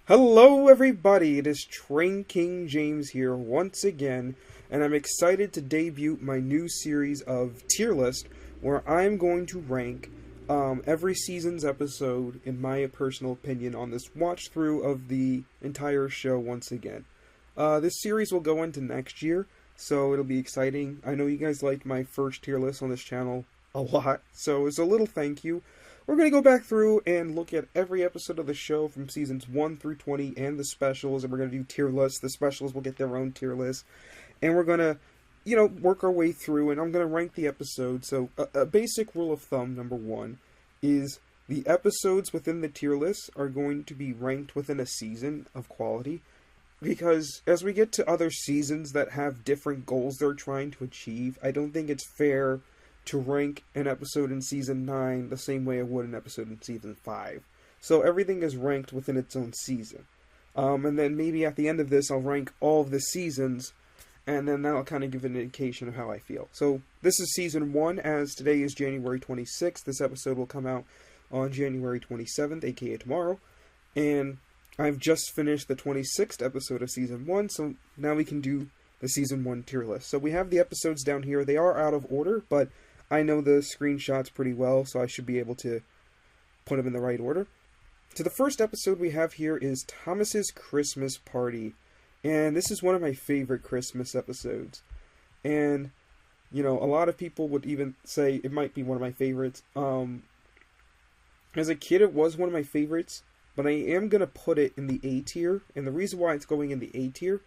Hello, everybody. It is Train King James here once again, and I'm excited to debut my new series of Tierlist, where I'm going to rank every season's episode, in my personal opinion, on this watch through of the entire show once again. This series will go into next year, so it'll be exciting. I know you guys liked my first tier list on this channel a lot, so as a little thank you, we're going to go back through and look at every episode of the show from seasons 1 through 20 and the specials, and we're going to do tier lists. The specials will get their own tier list, and we're going to, work our way through, and I'm going to rank the episodes. So, a basic rule of thumb, number one, is the episodes within the tier list are going to be ranked within a season of quality, because as we get to other seasons that have different goals they're trying to achieve, I don't think it's fair to rank an episode in Season 9 the same way I would an episode in Season 5. So everything is ranked within its own season. And then maybe at the end of this, I'll rank all of the seasons, and then that'll kind of give an indication of how I feel. So this is Season 1, as today is January 26th. This episode will come out on January 27th, aka tomorrow. And I've just finished the 26th episode of Season 1, so now we can do the Season 1 tier list. So we have the episodes down here. They are out of order, but I know the screenshots pretty well, so I should be able to put them in the right order. So the first episode we have here is Thomas's Christmas Party. And this is one of my favorite Christmas episodes. And, a lot of people would even say it might be one of my favorites. As a kid, it was one of my favorites, but I am going to put it in the A tier. And the reason why it's going in the A tier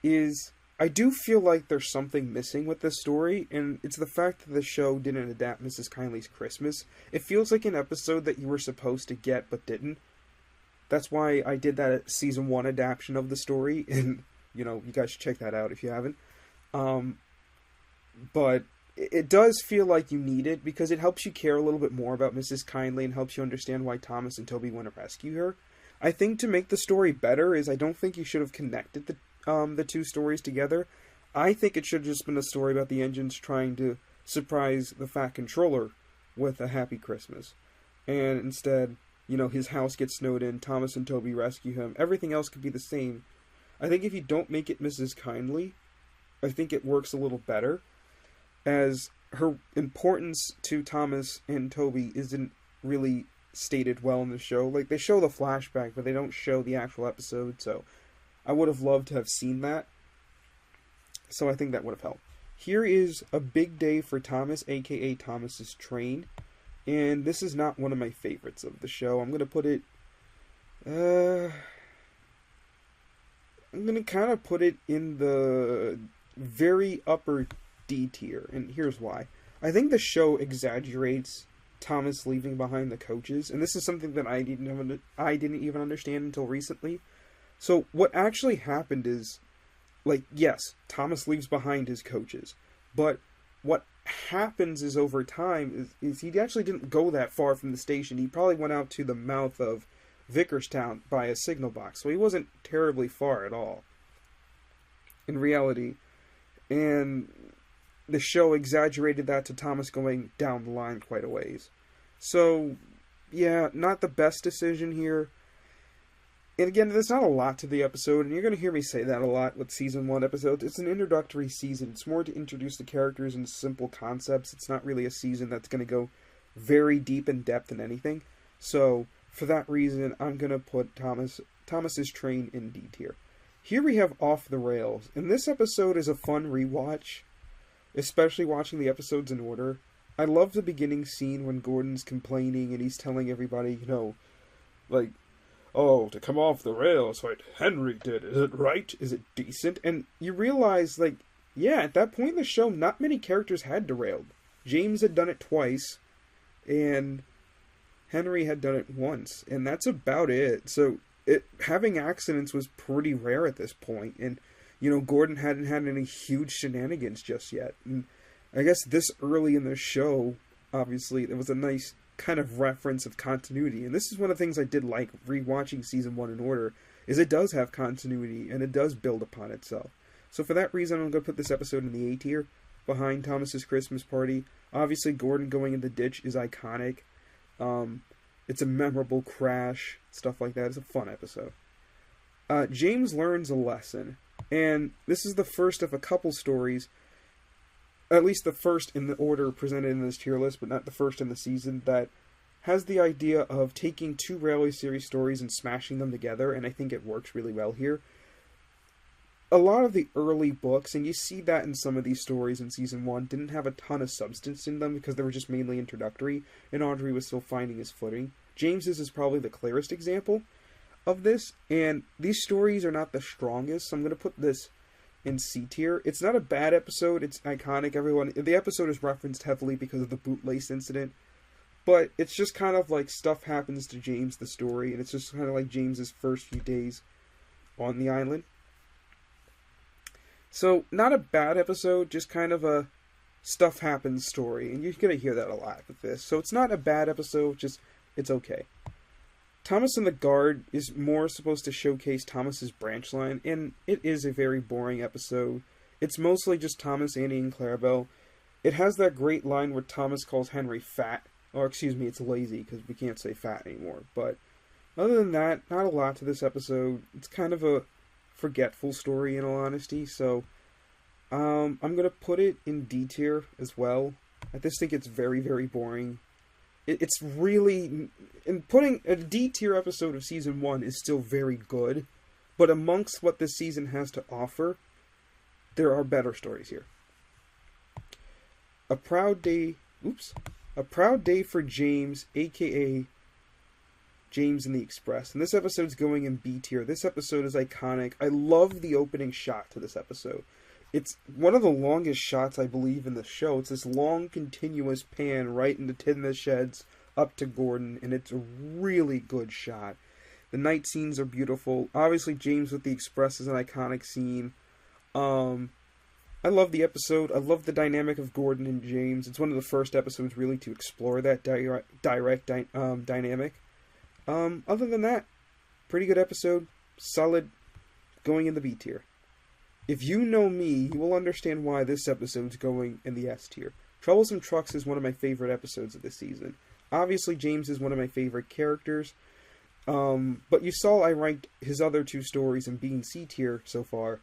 is I do feel like there's something missing with this story, and it's the fact that the show didn't adapt Mrs. Kindly's Christmas. It feels like an episode that you were supposed to get but didn't. That's why I did that Season 1 adaptation of the story, and, you guys should check that out if you haven't. But it does feel like you need it, because it helps you care a little bit more about Mrs. Kindly and helps you understand why Thomas and Toby want to rescue her. I think to make the story better is I don't think you should have connected the two stories together. I think it should have just been a story about the engines trying to surprise the Fat Controller with a happy Christmas. And instead, his house gets snowed in, Thomas and Toby rescue him. Everything else could be the same. I think if you don't make it Mrs. Kindly, I think it works a little better, as her importance to Thomas and Toby isn't really stated well in the show. Like, they show the flashback, but they don't show the actual episode, so I would have loved to have seen that. So I think that would have helped. Here is A Big Day for Thomas, aka Thomas's Train. And this is not one of my favorites of the show. I'm going to put it... I'm going to kind of put it in the very upper D tier. And here's why. I think the show exaggerates Thomas leaving behind the coaches. And this is something that I didn't even understand until recently. So what actually happened is, yes, Thomas leaves behind his coaches, but what happens is over time is he actually didn't go that far from the station. He probably went out to the mouth of Vickerstown by a signal box, so he wasn't terribly far at all in reality. And the show exaggerated that to Thomas going down the line quite a ways. So, yeah, not the best decision here. And again, there's not a lot to the episode, and you're going to hear me say that a lot with Season 1 episodes. It's an introductory season. It's more to introduce the characters and simple concepts. It's not really a season that's going to go very deep in depth in anything. So, for that reason, I'm going to put Thomas's Train in D tier. Here we have Off the Rails, and this episode is a fun rewatch, especially watching the episodes in order. I love the beginning scene when Gordon's complaining and he's telling everybody, oh, to come off the rails like Henry did, is it right? Is it decent? And you realize, at that point in the show, not many characters had derailed. James had done it twice, and Henry had done it once, and that's about it. So, having accidents was pretty rare at this point, and, Gordon hadn't had any huge shenanigans just yet. And I guess this early in the show, obviously, there was a nice kind of reference of continuity, and this is one of the things I did like rewatching Season 1 in order, is it does have continuity and it does build upon itself. So for that reason, I'm going to put this episode in the A tier, behind Thomas's Christmas Party. Obviously, Gordon going in the ditch is iconic. It's a memorable crash, stuff like that. It's a fun episode. James learns a lesson. And this is the first of a couple stories, at least the first in the order presented in this tier list, but not the first in the season, that has the idea of taking two Railway Series stories and smashing them together, and I think it works really well here. A lot of the early books, and you see that in some of these stories in Season 1, didn't have a ton of substance in them because they were just mainly introductory, and Audrey was still finding his footing. James's is probably the clearest example of this, and these stories are not the strongest, so I'm going to put this in C tier. It's not a bad episode, it's iconic, the episode is referenced heavily because of the bootlace incident, but it's just kind of like stuff happens to James, the story, and it's just kind of like James's first few days on the island. So, not a bad episode, just kind of a stuff happens story, and you're going to hear that a lot with this. So it's not a bad episode, just it's okay. Thomas and the Guard is more supposed to showcase Thomas's branch line, and it is a very boring episode. It's mostly just Thomas, Annie, and Clarabelle. It has that great line where Thomas calls Henry fat, or excuse me, it's lazy, because we can't say fat anymore. But other than that, not a lot to this episode. It's kind of a forgetful story, in all honesty, so I'm going to put it in D tier as well. I just think it's very, very boring. It's really... And putting a D tier episode of Season 1 is still very good, but amongst what this season has to offer, there are better stories here. A proud day for James, aka James and the Express. And this episode's going in B tier. This episode is iconic. I love the opening shot to this episode. It's one of the longest shots, I believe, in the show. It's this long, continuous pan right into Tidmouth Sheds, up to Gordon, and it's a really good shot. The night scenes are beautiful. Obviously, James with the Express is an iconic scene. I love the episode. I love the dynamic of Gordon and James. It's one of the first episodes really to explore that direct dynamic. Other than that, pretty good episode. Solid, going in the B tier. If you know me, you will understand why this episode's going in the S tier. Troublesome Trucks is one of my favorite episodes of this season. Obviously, James is one of my favorite characters. But you saw I ranked his other two stories in B and C tier so far.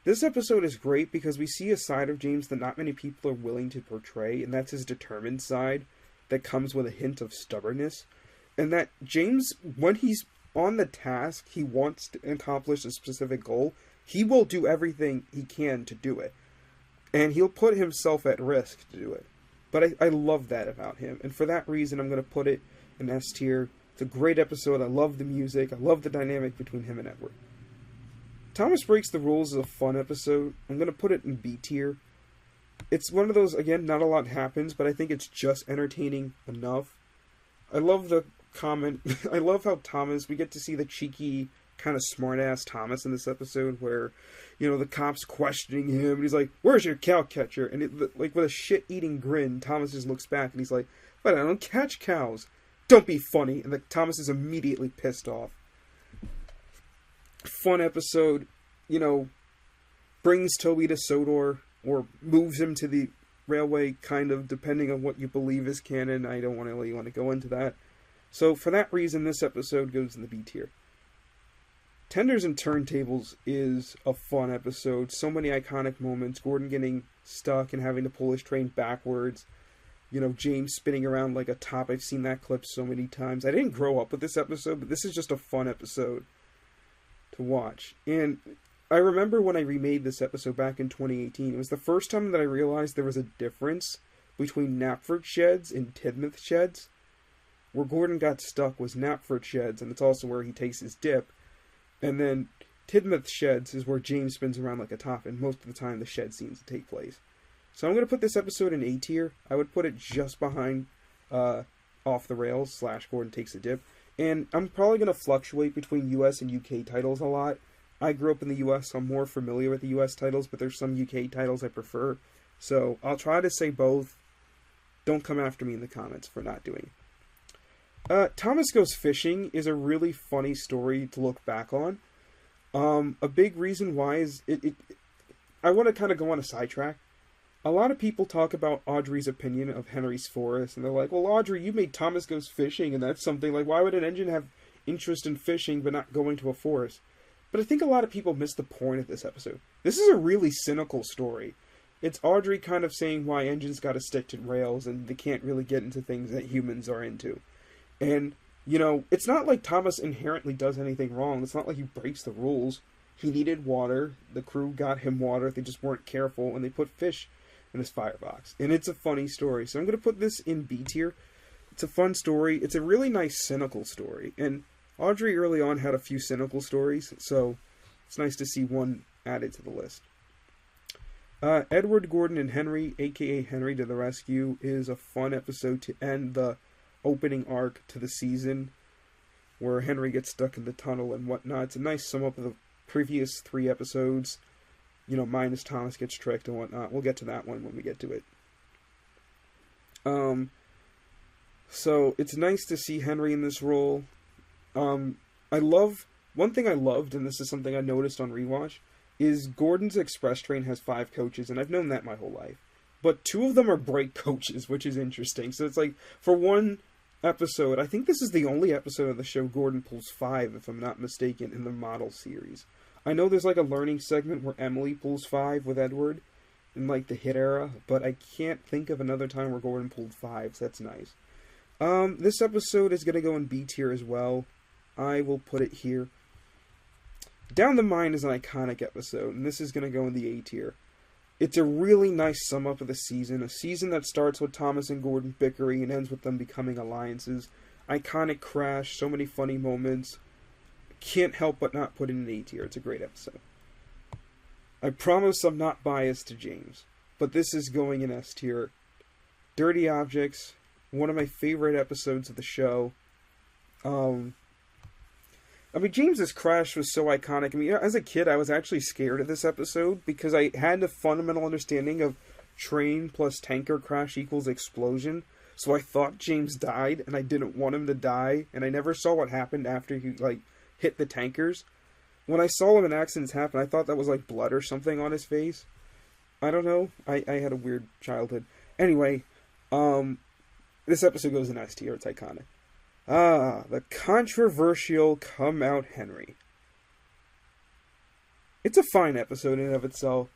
This episode is great because we see a side of James that not many people are willing to portray, and that's his determined side that comes with a hint of stubbornness. And that James, when he's on the task, he wants to accomplish a specific goal, he will do everything he can to do it. And he'll put himself at risk to do it. But I love that about him. And for that reason, I'm going to put it in S tier. It's a great episode. I love the music. I love the dynamic between him and Edward. Thomas Breaks the Rules is a fun episode. I'm going to put it in B tier. It's one of those, again, not a lot happens, but I think it's just entertaining enough. I love the comment. I love how Thomas, we get to see the cheeky, kind of smart-ass Thomas in this episode where, you know, the cop's questioning him, and he's like, "Where's your cow catcher?" And like with a shit-eating grin, Thomas just looks back, and he's like, "But I don't catch cows. Don't be funny." And Thomas is immediately pissed off. Fun episode, you know, brings Toby to Sodor, or moves him to the railway, kind of, depending on what you believe is canon. I don't really want to go into that. So, for that reason, this episode goes in the B tier. Tenders and Turntables is a fun episode. So many iconic moments. Gordon getting stuck and having to pull his train backwards. You know, James spinning around like a top. I've seen that clip so many times. I didn't grow up with this episode, but this is just a fun episode to watch. And I remember when I remade this episode back in 2018, it was the first time that I realized there was a difference between Knapford Sheds and Tidmouth Sheds. Where Gordon got stuck was Knapford Sheds, and it's also where he takes his dip. And then Tidmouth Sheds is where James spins around like a top, and most of the time the shed scenes take place. So I'm going to put this episode in A tier. I would put it just behind Off the Rails / Gordon Takes a Dip. And I'm probably going to fluctuate between US and UK titles a lot. I grew up in the US, so I'm more familiar with the US titles, but there's some UK titles I prefer. So I'll try to say both. Don't come after me in the comments for not doing it. Thomas Goes Fishing is a really funny story to look back on. A big reason why is I want to kind of go on a sidetrack. A lot of people talk about Audrey's opinion of Henry's Forest, and they're like, well, Audrey, you made Thomas Goes Fishing, and that's something like, why would an engine have interest in fishing but not going to a forest? But I think a lot of people miss the point of this episode. This is a really cynical story. It's Audrey kind of saying why engines gotta stick to rails and they can't really get into things that humans are into. And, you know, it's not like Thomas inherently does anything wrong. It's not like he breaks the rules. He needed water. The crew got him water. They just weren't careful, and they put fish in his firebox. And it's a funny story. So I'm going to put this in B tier. It's a fun story. It's a really nice cynical story. And Audrey early on had a few cynical stories, so it's nice to see one added to the list. Edward, Gordon, and Henry, a.k.a. Henry to the Rescue, is a fun episode to end the opening arc to the season, where Henry gets stuck in the tunnel and whatnot. It's a nice sum up of the previous 3 episodes, you know, minus Thomas gets tricked and whatnot. We'll get to that one when we get to it. So it's nice to see Henry in this role. One thing I loved, and this is something I noticed on rewatch, is Gordon's Express Train has 5 coaches, and I've known that my whole life. But 2 of them are brake coaches, which is interesting. So it's like, for one episode, I think this is the only episode of the show Gordon pulls 5, if I'm not mistaken, in the model series. I know there's like a learning segment where Emily pulls 5 with Edward in like the hit era, but I can't think of another time where Gordon pulled 5, so that's nice. This episode is going to go in B tier as well. I will put it here. Down the Mine is an iconic episode, and this is going to go in the A tier. It's a really nice sum up of the season. A season that starts with Thomas and Gordon bickering and ends with them becoming alliances. Iconic crash, so many funny moments. Can't help but not put it in an A tier. It's a great episode. I promise I'm not biased to James, but this is going in S tier. Dirty Objects, one of my favorite episodes of the show. James's crash was so iconic. As a kid, I was actually scared of this episode because I had a fundamental understanding of train plus tanker crash equals explosion. So I thought James died, and I didn't want him to die, and I never saw what happened after he, hit the tankers. When I saw him in accidents happen, I thought that was, blood or something on his face. I don't know. I had a weird childhood. Anyway, this episode goes in S tier. It's iconic. The controversial Come Out Henry. It's a fine episode in and of itself.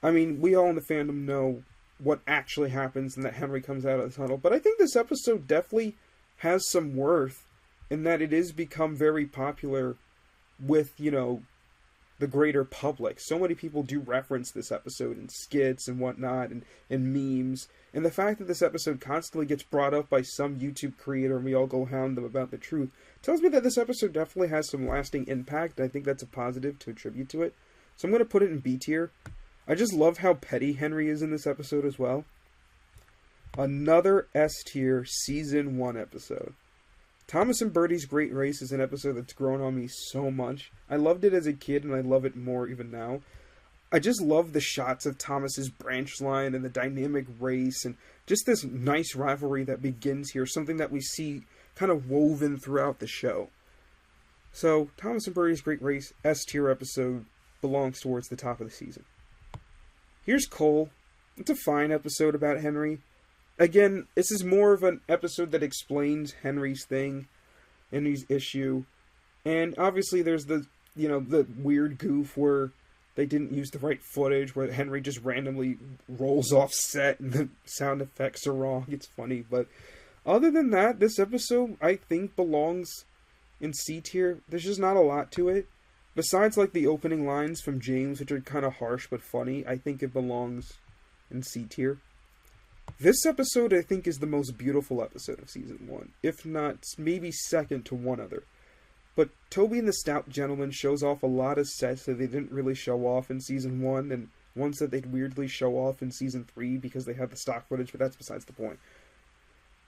We all in the fandom know what actually happens and that Henry comes out of the tunnel, but I think this episode definitely has some worth in that it is become very popular with, the greater public. So many people do reference this episode in skits and whatnot and memes. And the fact that this episode constantly gets brought up by some YouTube creator and we all go hound them about the truth tells me that this episode definitely has some lasting impact. I think that's a positive to attribute to it. So I'm going to put it in B tier. I just love how petty Henry is in this episode as well. Another S tier season 1 episode. Thomas and Bertie's Great Race is an episode that's grown on me so much. I loved it as a kid, and I love it more even now. I just love the shots of Thomas's branch line and the dynamic race, and just this nice rivalry that begins here, something that we see kind of woven throughout the show. So, Thomas and Bertie's Great Race, S tier episode, belongs towards the top of the season. Here's Cole. It's a fine episode about Henry. Again, this is more of an episode that explains Henry's thing, Henry's issue. And obviously there's the weird goof where they didn't use the right footage, where Henry just randomly rolls off set and the sound effects are wrong. It's funny, but other than that, this episode, I think, belongs in C tier. There's just not a lot to it. Besides, the opening lines from James, which are kind of harsh but funny, I think it belongs in C tier. This episode, I think, is the most beautiful episode of Season 1, if not maybe second to one other. But Toby and the Stout Gentleman shows off a lot of sets that they didn't really show off in Season 1, and ones that they'd weirdly show off in Season 3 because they have the stock footage, but that's besides the point.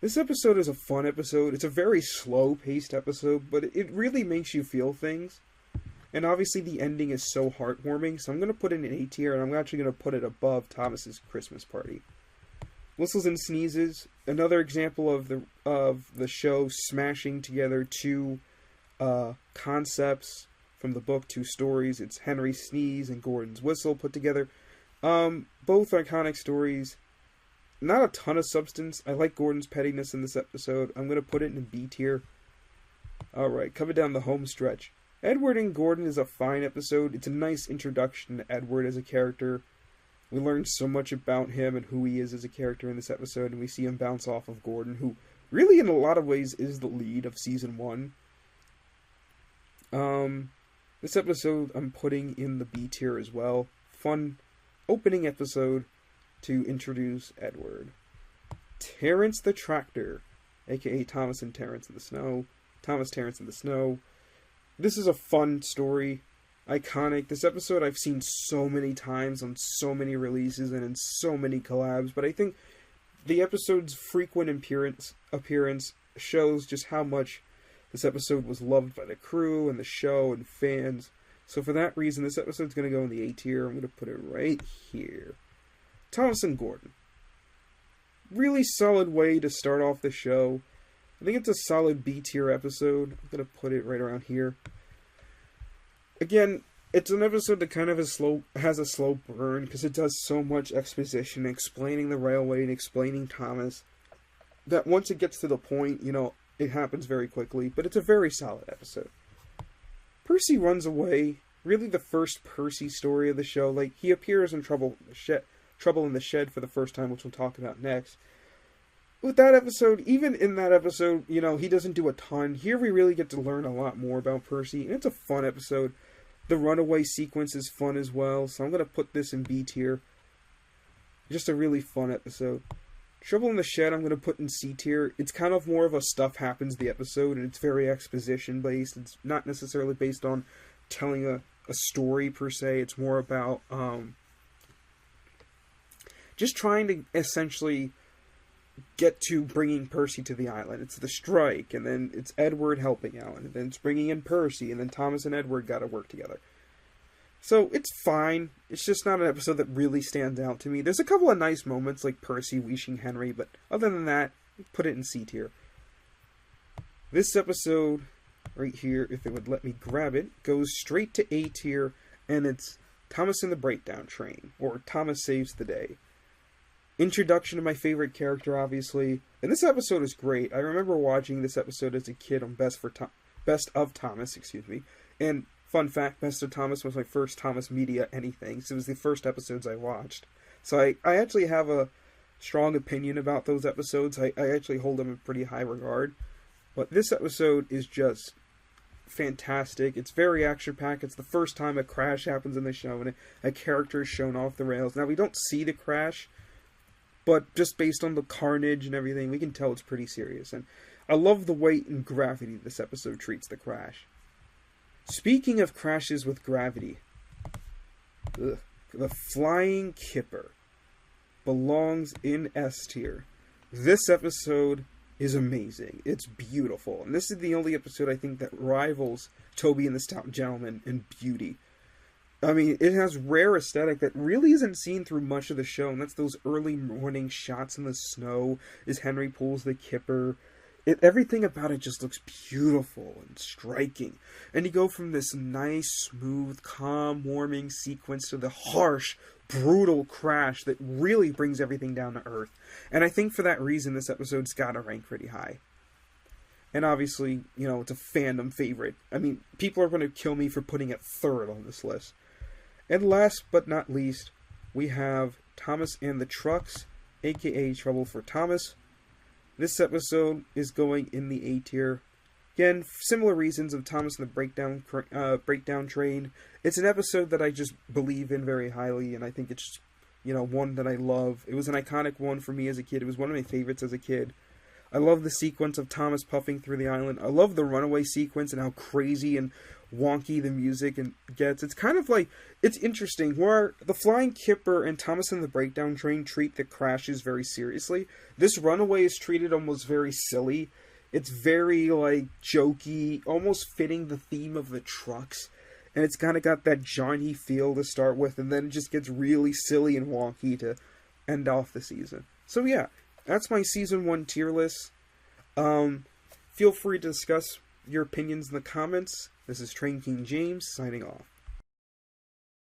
This episode is a fun episode. It's a very slow-paced episode, but it really makes you feel things. And obviously the ending is so heartwarming, so I'm going to put it in A tier, and I'm actually going to put it above Thomas's Christmas Party. Whistles and Sneezes, another example of the show smashing together 2 concepts from the book, 2 stories. It's Henry's sneeze and Gordon's whistle put together. Both iconic stories. Not a ton of substance. I like Gordon's pettiness in this episode. I'm going to put it in B tier. Alright, coming down the home stretch. Edward and Gordon is a fine episode. It's a nice introduction to Edward as a character. We learn so much about him and who he is as a character in this episode, and we see him bounce off of Gordon, who really in a lot of ways is the lead of Season 1. This episode I'm putting in the B tier as well. Fun opening episode to introduce Edward. Terrence the Tractor, aka Thomas and Terrence in the Snow. Thomas Terrence in the Snow. This is a fun story. Iconic. This episode I've seen so many times on so many releases and in so many collabs, but I think the episode's frequent appearance shows just how much this episode was loved by the crew and the show and fans. So for that reason, this episode's going to go in the A tier. I'm going to put it right here. Thomas and Gordon. Really solid way to start off the show. I think it's a solid B tier episode. I'm going to put it right around here. Again, it's an episode that kind of has a slow burn because it does so much exposition, explaining the railway and explaining Thomas, that once it gets to the point, it happens very quickly, but it's a very solid episode. Percy runs away, really the first Percy story of the show. Like, he appears in Trouble in the Shed for the first time, which we'll talk about next. With that episode, even in that episode, he doesn't do a ton. Here we really get to learn a lot more about Percy, and it's a fun episode. The runaway sequence is fun as well, so I'm going to put this in B tier. Just a really fun episode. Trouble in the Shed I'm going to put in C tier. It's kind of more of a stuff happens the episode, and it's very exposition based. It's not necessarily based on telling a story per se. It's more about just trying to essentially get to bringing Percy to the island. It's the strike, and then it's Edward helping out, and then it's bringing in Percy, and then Thomas and Edward got to work together. So it's fine. It's just not an episode that really stands out to me. There's a couple of nice moments, like Percy wishing Henry, but other than that, put it in C tier. This episode, right here, if it would let me grab it, goes straight to A tier, and it's Thomas and the Breakdown Train, or Thomas Saves the Day. Introduction to my favorite character, obviously. And this episode is great. I remember watching this episode as a kid on Best of Thomas, And fun fact, Best of Thomas was my first Thomas Media anything. So it was the first episodes I watched. So I actually have a strong opinion about those episodes. I actually hold them in pretty high regard. But this episode is just fantastic. It's very action-packed. It's the first time a crash happens in the show and a character is shown off the rails. Now, we don't see the crash, but just based on the carnage and everything, we can tell it's pretty serious. And I love the weight and gravity this episode treats the crash. Speaking of crashes with gravity, the Flying Kipper belongs in S tier. This episode is amazing. It's beautiful. And this is the only episode I think that rivals Toby and the Stout Gentleman in beauty. I mean, it has rare aesthetic that really isn't seen through much of the show, and that's those early morning shots in the snow as Henry pulls the kipper. Everything about it just looks beautiful and striking. And you go from this nice, smooth, calm, warming sequence to the harsh, brutal crash that really brings everything down to earth. And I think for that reason, this episode's gotta rank pretty high. And obviously, it's a fandom favorite. I mean, people are going to kill me for putting it third on this list. And last but not least, we have Thomas and the Trucks, aka Trouble for Thomas. This episode is going in the A tier. Again, similar reasons of Thomas and the Breakdown Train. It's an episode that I just believe in very highly, and I think it's, one that I love. It was an iconic one for me as a kid. It was one of my favorites as a kid. I love the sequence of Thomas puffing through the island. I love the runaway sequence and how crazy and wonky the music gets. It's kind of like, it's interesting, where the Flying Kipper and Thomas and the Breakdown Train treat the crashes very seriously. This runaway is treated almost very silly. It's very, jokey, almost fitting the theme of the trucks. And it's kind of got that Johnny feel to start with, and then it just gets really silly and wonky to end off the season. So yeah, that's my Season 1 tier list. Feel free to discuss your opinions in the comments. This is Train King James, signing off.